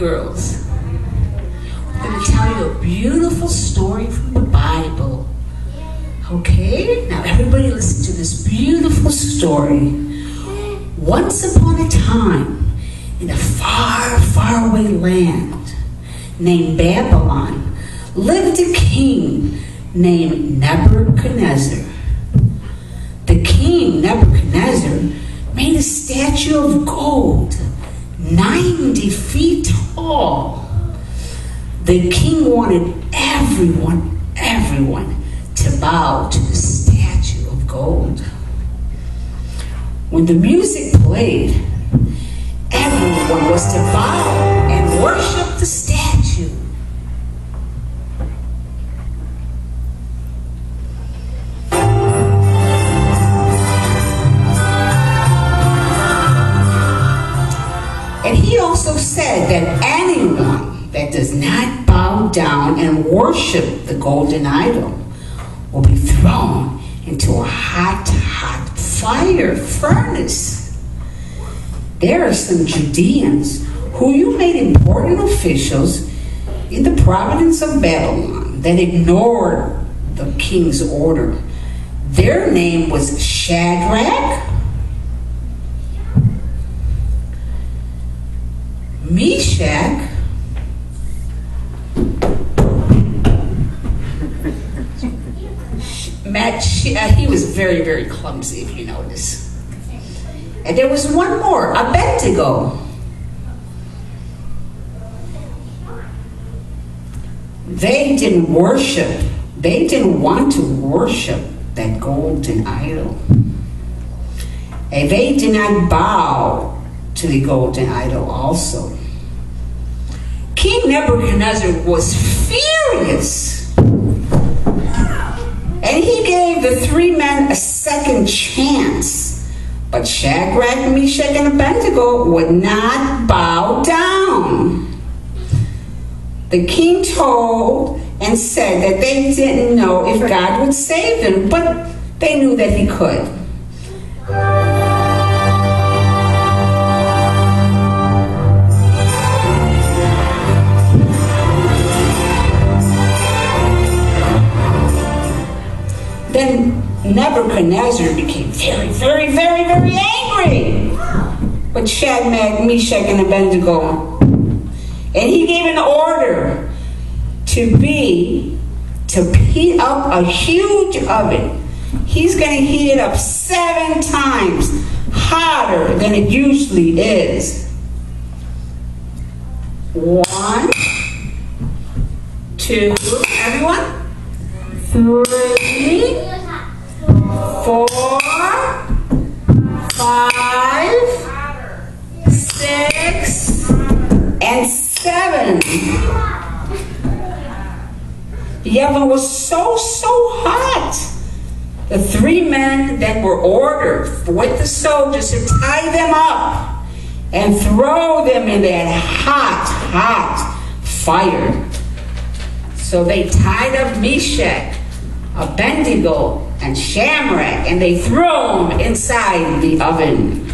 girls. I'm going to tell you a beautiful story from the Bible. Okay? Now everybody listen to this beautiful story. Once upon a time, in a far, far away land named Babylon, lived a king named Nebuchadnezzar. The king, Nebuchadnezzar, made a statue of gold, 90 feet tall. The king wanted everyone to bow to the statue of gold. When the music played, everyone was to bow and worship the statue. And he also said that anyone that does not bow down and worship the golden idol will be thrown into a hot, hot fire furnace. There are some Judeans who you made important officials in the province of Babylon that ignored the king's order. Their name was Shadrach, Meshach, he was very, very clumsy, if you notice. And there was one more, Abednego. They didn't want to worship that golden idol. And they did not bow to the golden idol also. King Nebuchadnezzar was furious. And he gave the three men a second chance. But Shadrach, Meshach, and Abednego would not bow down. The king told and said that they didn't know if God would save them, but they knew that he could. Then Nebuchadnezzar became very, very, very, very angry with Shadrach, Meshach, and Abednego. And he gave an order to heat up a huge oven. He's going to heat it up 7 times hotter than it usually is. 1, 2, everyone? 3, 4, 5, 6, and 7. The oven was so hot. The 3 men then were ordered with the soldiers to tie them up and throw them in that hot fire. So they tied up Meshach, Abednego, and Shadrach, and they threw them inside the oven.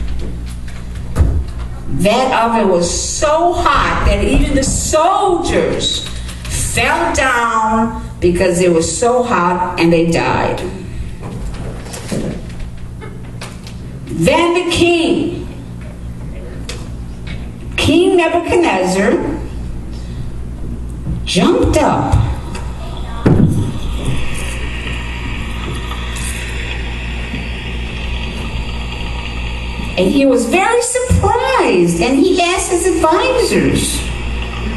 That oven was so hot that even the soldiers fell down because it was so hot, and they died. Then the King Nebuchadnezzar, jumped up and he was very surprised, and he asked his advisors. You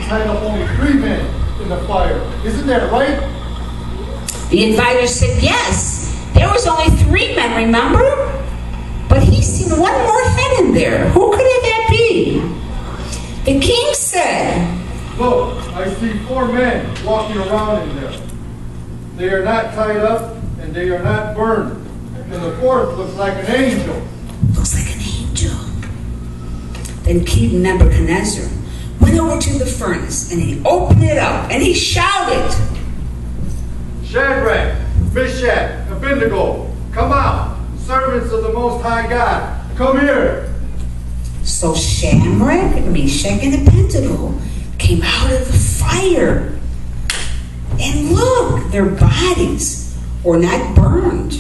tied up only 3 men in the fire. Isn't that right? The advisors said, yes. There was only 3 men, remember? But he seen one more head in there. Who could that be? The king said, look, I see 4 men walking around in there. They are not tied up and they are not burned. And the 4th looks like an angel. Looks like an angel. Then King Nebuchadnezzar went over to the furnace and he opened it up and he shouted, Shadrach, Meshach, Abednego, come out, servants of the Most High God, come here. So Shadrach, Meshach, and Abednego came out of the fire. And look, their bodies were not burned.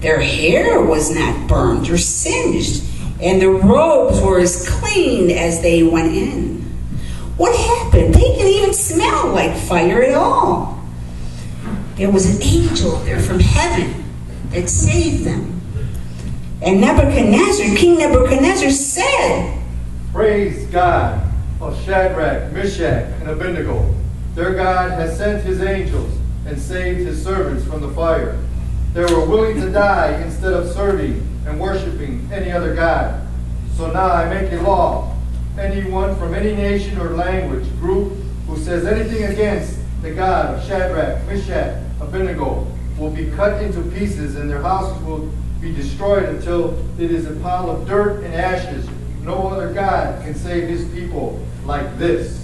Their hair was not burned or singed. And their robes were as clean as they went in. What happened? They didn't even smell like fire at all. There was an angel there from heaven that saved them. And Nebuchadnezzar, King Nebuchadnezzar said, "Praise God of Shadrach, Meshach, and Abednego. Their God has sent his angels and saved his servants from the fire. They were willing to die instead of serving and worshiping any other god. So now I make a law. Anyone from any nation or language, group, who says anything against the God of Shadrach, Meshach, Abednego will be cut into pieces, and their houses will be destroyed until it is a pile of dirt and ashes. No other God can save his people like this."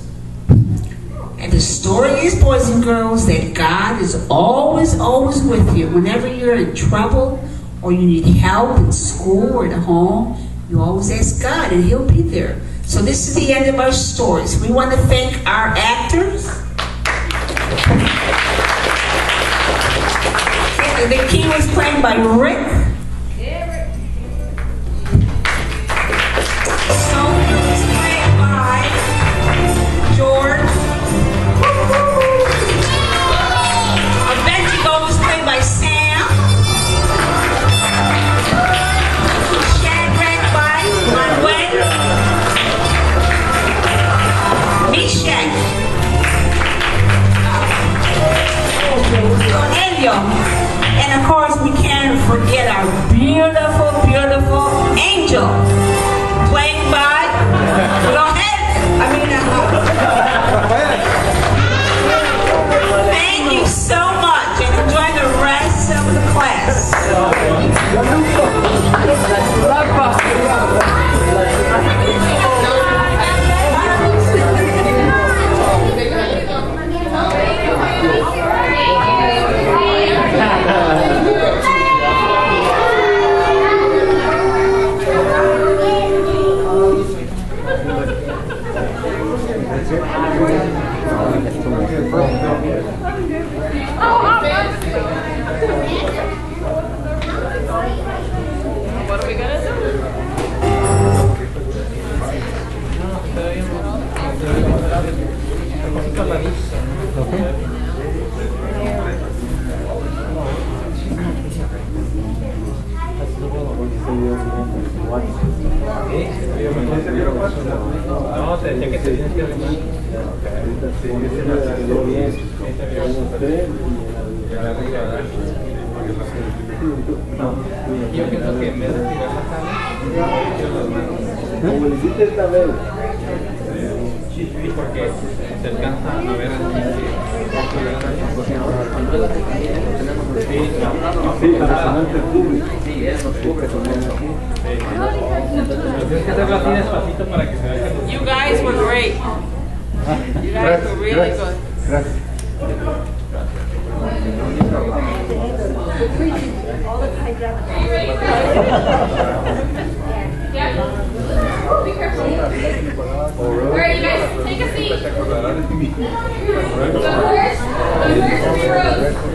And the story is, boys and girls, that God is always, always with you. Whenever you're in trouble or you need help in school or at home, you always ask God and he'll be there. So this is the end of our stories. We want to thank our actors. The key was played by Rick. Sonia was played by George. Avengio was played by Sam. Shadrach by Manuel. Meshach. Cornelio. And of course, we can't forget our beautiful, beautiful angel, played by, go ahead, thank you so much, and enjoy the rest of the class. What are we gonna do? No, te decía que te tienes que arrimar. Yo pienso que en vez de tirar la tabla, tiro las manos. Como le hiciste esta vez. Sí, porque se alcanza a ver así. Sí, el público. Sí, eso cubre con eso. Tienes que hacerlo así despacito para que se vea. You guys were great. You guys were really good. Gracias. All right, you guys, take a seat. The first 3 rows.